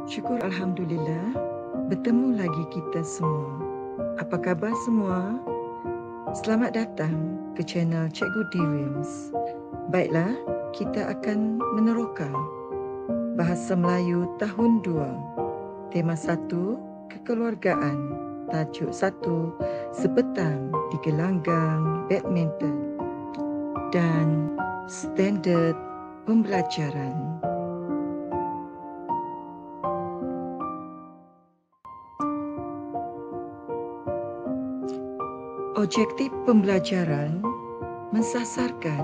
Syukur Alhamdulillah, bertemu lagi kita semua. Apa khabar semua? Selamat datang ke channel Cikgu Dreams. Baiklah, kita akan meneroka Bahasa Melayu Tahun 2. Tema 1, Kekeluargaan. Tajuk 1, Sepetang di Gelanggang Badminton. Dan Standard Pembelajaran. Objektif pembelajaran mensasarkan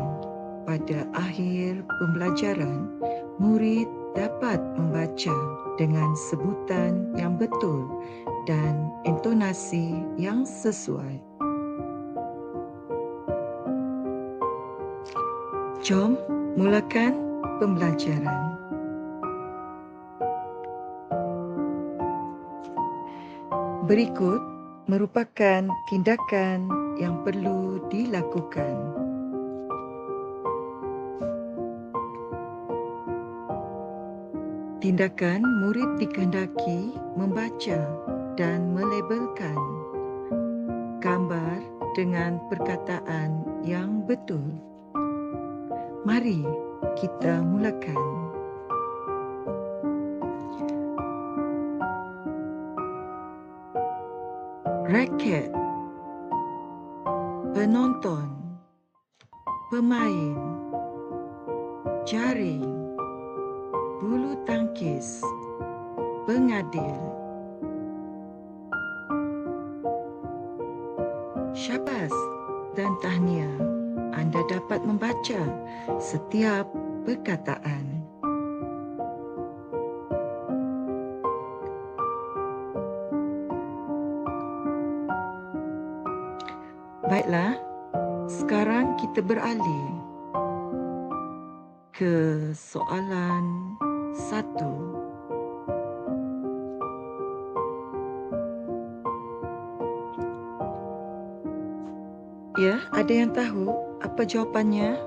pada akhir pembelajaran, murid dapat membaca dengan sebutan yang betul dan intonasi yang sesuai. Jom mulakan pembelajaran. Berikut merupakan tindakan yang perlu dilakukan. Tindakan murid dikehendaki membaca dan melabelkan gambar dengan perkataan yang betul. Mari kita mulakan. Raket, penonton, pemain, jaring, bulu tangkis, pengadil. Syabas dan tahniah, anda dapat membaca setiap perkataan. Baiklah, sekarang kita beralih ke soalan 1. Ya, ada yang tahu apa jawapannya?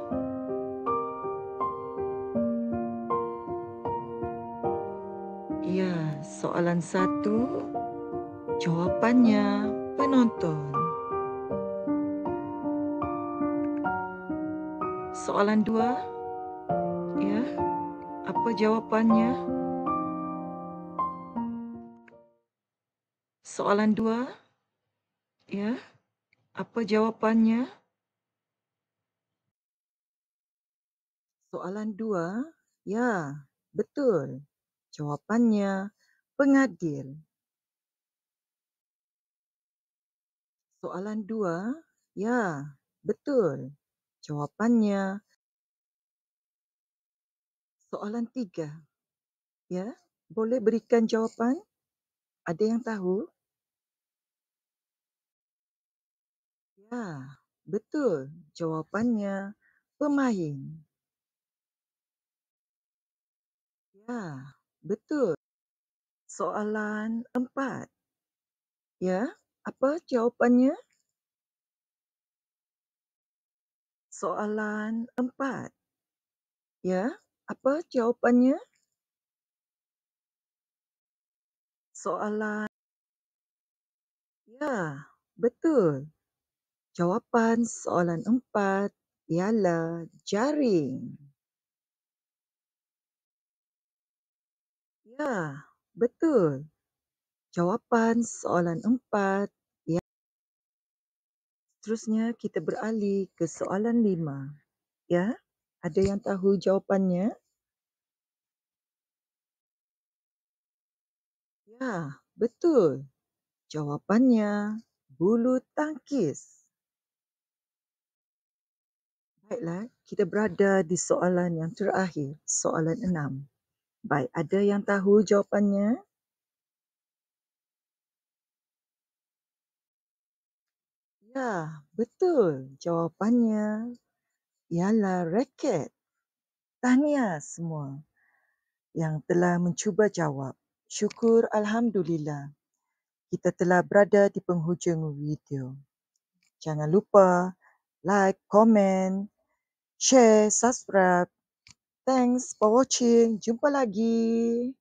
Ya, soalan 1, jawapannya penonton. Soalan 2, ya, apa jawapannya? Soalan 2, ya, apa jawapannya? Soalan 2, ya, betul. Jawapannya pengadil. Soalan 2, ya, betul. Jawapannya soalan 3. Ya, boleh berikan jawapan? Ada yang tahu? Ya, betul. Jawapannya pemain. Ya, betul. Soalan 4. Ya, apa jawapannya? Soalan 4. Ya, apa jawapannya? Soalan, ya, betul. Jawapan soalan 4 ialah jaring. Ya, betul. Jawapan soalan 4 ialah. Seterusnya kita beralih ke soalan 5. Ya, ada yang tahu jawapannya? Ya, betul. Jawapannya bulu tangkis. Baiklah, kita berada di soalan yang terakhir, soalan 6. Baik, ada yang tahu jawapannya? Ya, betul. Jawapannya ialah raket. Tahniah semua yang telah mencuba jawab. Syukur Alhamdulillah. Kita telah berada di penghujung video. Jangan lupa like, komen, share, subscribe. Thanks for watching. Jumpa lagi.